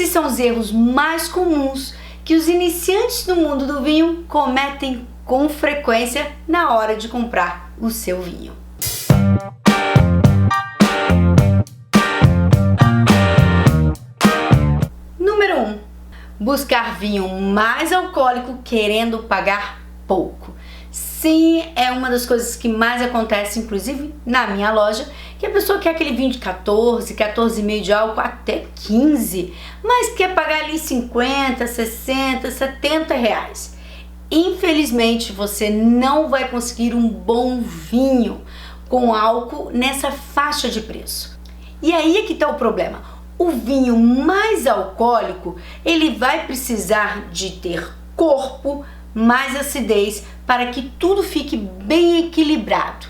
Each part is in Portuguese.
Esses são os erros mais comuns que os iniciantes no mundo do vinho cometem com frequência na hora de comprar o seu vinho. Número 1. Buscar vinho mais alcoólico querendo pagar pouco. Sim, é uma das coisas que mais acontece, inclusive na minha loja, que a pessoa quer aquele vinho de 14,5 de álcool, até 15, mas quer pagar ali 50, 60, 70 reais. Infelizmente, você não vai conseguir um bom vinho com álcool nessa faixa de preço. E aí é que está o problema. O vinho mais alcoólico, ele vai precisar de ter corpo, mais acidez, para que tudo fique bem equilibrado.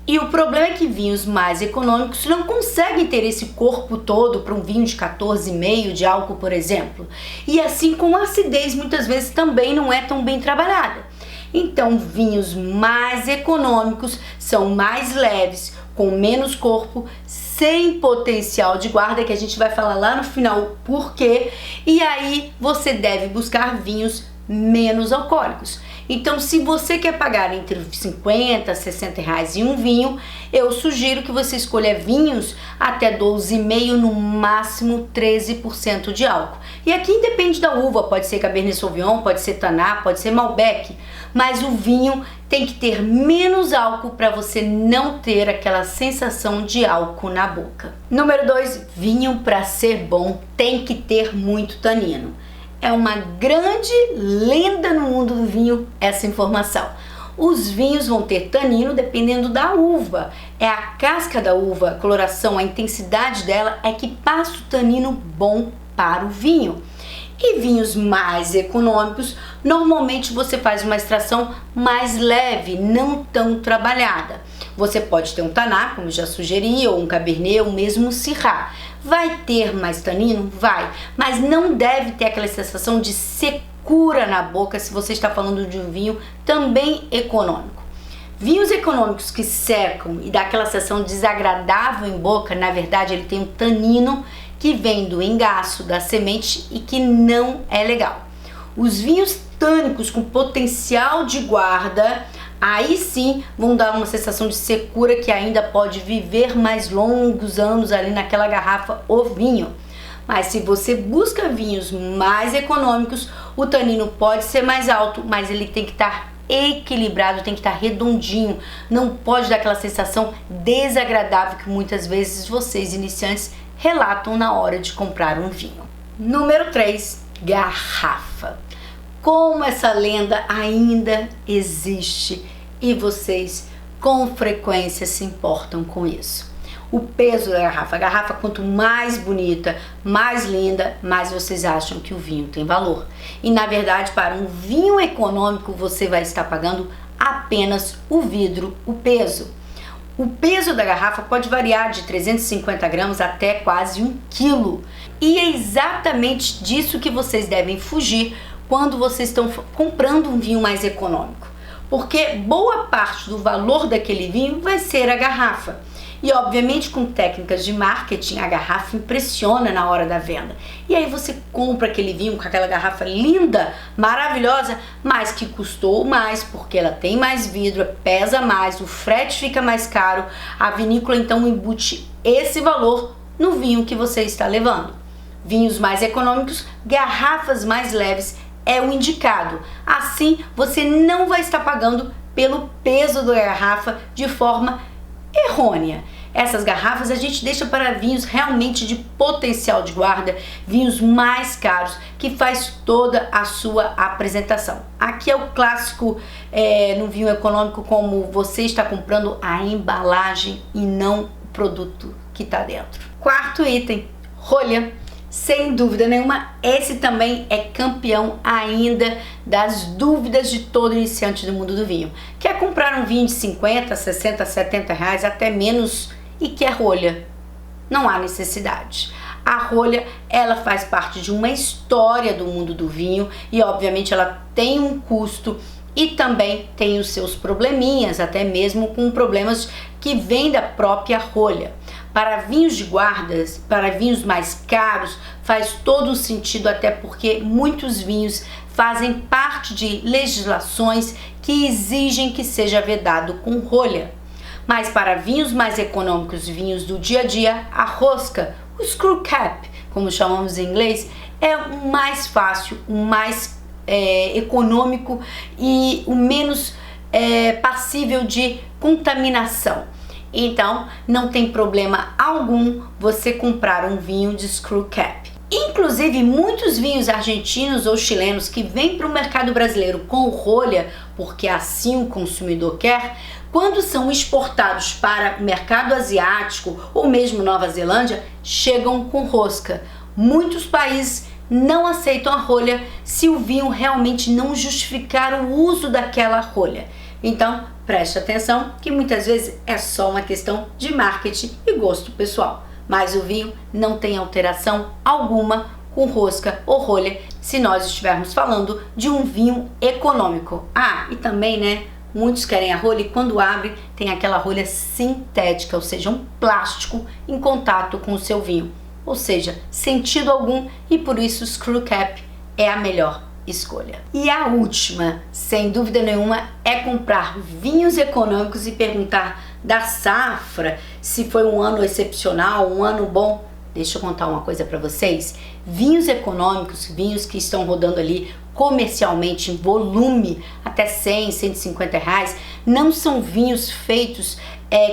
E o problema é que vinhos mais econômicos não conseguem ter esse corpo todo para um vinho de 14,5 de álcool, por exemplo. E assim como a acidez muitas vezes também não é tão bem trabalhada. Então, vinhos mais econômicos são mais leves, com menos corpo, sem potencial de guarda, que a gente vai falar lá no final por quê. E aí você deve buscar vinhos menos alcoólicos. Então, se você quer pagar entre 50 e 60 reais em um vinho, eu sugiro que você escolha vinhos até 12,5, no máximo 13% de álcool. E aqui independe da uva, pode ser Cabernet Sauvignon, pode ser Taná, pode ser Malbec, mas o vinho tem que ter menos álcool para você não ter aquela sensação de álcool na boca. Número 2, vinho para ser bom tem que ter muito tanino. É uma grande lenda no mundo do vinho essa informação. Os vinhos vão ter tanino dependendo da uva. É a casca da uva, a coloração, a intensidade dela é que passa o tanino bom para o vinho. E vinhos mais econômicos, normalmente você faz uma extração mais leve, não tão trabalhada. Você pode ter um Taná, como eu já sugeri, ou um Cabernet, ou mesmo um Syrah. Vai ter mais tanino? Vai, mas não deve ter aquela sensação de secura na boca se você está falando de um vinho também econômico. Vinhos econômicos que secam e dá aquela sensação desagradável em boca, na verdade ele tem um tanino que vem do engaço da semente e que não é legal. Os vinhos tânicos com potencial de guarda, aí sim vão dar uma sensação de secura que ainda pode viver mais longos anos ali naquela garrafa ou vinho. Mas se você busca vinhos mais econômicos, o tanino pode ser mais alto, mas ele tem que estar equilibrado, tem que estar redondinho, não pode dar aquela sensação desagradável que muitas vezes vocês iniciantes relatam na hora de comprar um vinho. Número 3, garrafa. Como essa lenda ainda existe e vocês com frequência se importam com isso. O peso da garrafa. A garrafa, quanto mais bonita, mais linda, mais vocês acham que o vinho tem valor. E na verdade, para um vinho econômico, você vai estar pagando apenas o vidro, o peso. O peso da garrafa pode variar de 350 gramas até quase 1 quilo. E é exatamente disso que vocês devem fugir quando vocês estão comprando um vinho mais econômico. Porque boa parte do valor daquele vinho vai ser a garrafa. E obviamente com técnicas de marketing a garrafa impressiona na hora da venda. E aí você compra aquele vinho com aquela garrafa linda, maravilhosa, mas que custou mais porque ela tem mais vidro, pesa mais, o frete fica mais caro. A vinícola então embute esse valor no vinho que você está levando. Vinhos mais econômicos, garrafas mais leves é o indicado. Assim você não vai estar pagando pelo peso da garrafa de forma errônea. Essas garrafas a gente deixa para vinhos realmente de potencial de guarda, vinhos mais caros, que faz toda a sua apresentação. Aqui é o clássico no vinho econômico, como você está comprando a embalagem e não o produto que está dentro. Quarto item, rolha. Sem dúvida nenhuma, esse também é campeão ainda das dúvidas de todo iniciante do mundo do vinho. Quer comprar um vinho de 50, 60, 70 reais, até menos, e quer rolha? Não há necessidade. A rolha, ela faz parte de uma história do mundo do vinho e obviamente ela tem um custo e também tem os seus probleminhas, até mesmo com problemas que vêm da própria rolha. Para vinhos de guardas, para vinhos mais caros, faz todo o sentido, até porque muitos vinhos fazem parte de legislações que exigem que seja vedado com rolha. Mas para vinhos mais econômicos, vinhos do dia a dia, a rosca, o screw cap, como chamamos em inglês, é o mais fácil, o mais econômico e o menos passível de contaminação. Então, não tem problema algum você comprar um vinho de screw cap. Inclusive, muitos vinhos argentinos ou chilenos que vêm para o mercado brasileiro com rolha, porque assim o consumidor quer, quando são exportados para o mercado asiático ou mesmo Nova Zelândia, chegam com rosca. Muitos países não aceitam a rolha se o vinho realmente não justificar o uso daquela rolha. Então, preste atenção que muitas vezes é só uma questão de marketing e gosto pessoal. Mas o vinho não tem alteração alguma com rosca ou rolha se nós estivermos falando de um vinho econômico. E também, muitos querem a rolha e quando abre tem aquela rolha sintética, ou seja, um plástico em contato com o seu vinho. Ou seja, sentido algum e por isso o screw cap é a melhor escolha. E a última, sem dúvida nenhuma, é comprar vinhos econômicos e perguntar da safra se foi um ano excepcional, um ano bom. Deixa eu contar uma coisa para vocês. Vinhos econômicos, vinhos que estão rodando ali comercialmente em volume até 100, 150 reais, não são vinhos feitos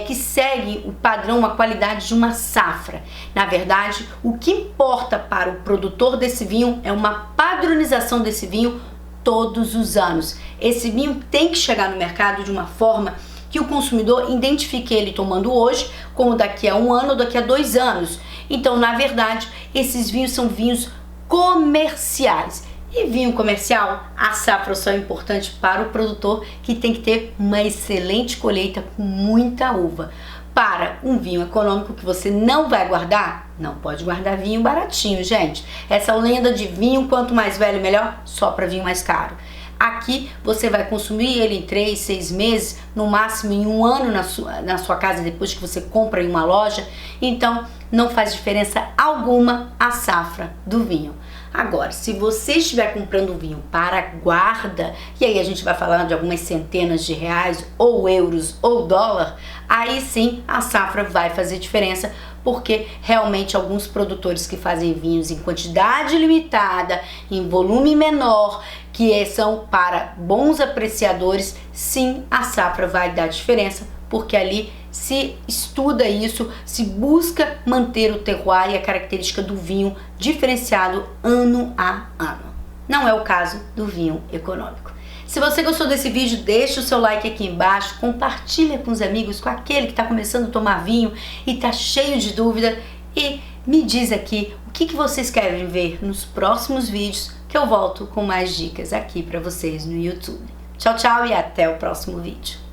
que seguem o padrão, a qualidade de uma safra. Na verdade, o que importa para o produtor desse vinho é uma padronização desse vinho todos os anos. Esse vinho tem que chegar no mercado de uma forma que o consumidor identifique ele tomando hoje, como daqui a um ano ou daqui a 2 anos. Então, na verdade, esses vinhos são vinhos comerciais. E vinho comercial, a safra só é importante para o produtor, que tem que ter uma excelente colheita com muita uva. Para um vinho econômico que você não vai guardar, não pode guardar vinho baratinho, gente. Essa lenda de vinho, quanto mais velho melhor, só para vinho mais caro. Aqui você vai consumir ele em 3, 6 meses, no máximo em 1 ano na sua casa, depois que você compra em uma loja. Então não faz diferença alguma a safra do vinho. Agora, se você estiver comprando um vinho para guarda, e aí a gente vai falar de algumas centenas de reais, ou euros, ou dólar, aí sim a safra vai fazer diferença, porque realmente alguns produtores que fazem vinhos em quantidade limitada, em volume menor, que são para bons apreciadores, sim, a safra vai dar diferença, porque ali se estuda isso, se busca manter o terroir e a característica do vinho diferenciado ano a ano. Não é o caso do vinho econômico. Se você gostou desse vídeo, deixa o seu like aqui embaixo, compartilha com os amigos, com aquele que está começando a tomar vinho e está cheio de dúvida e me diz aqui o que vocês querem ver nos próximos vídeos, que eu volto com mais dicas aqui para vocês no YouTube. Tchau, tchau e até o próximo vídeo.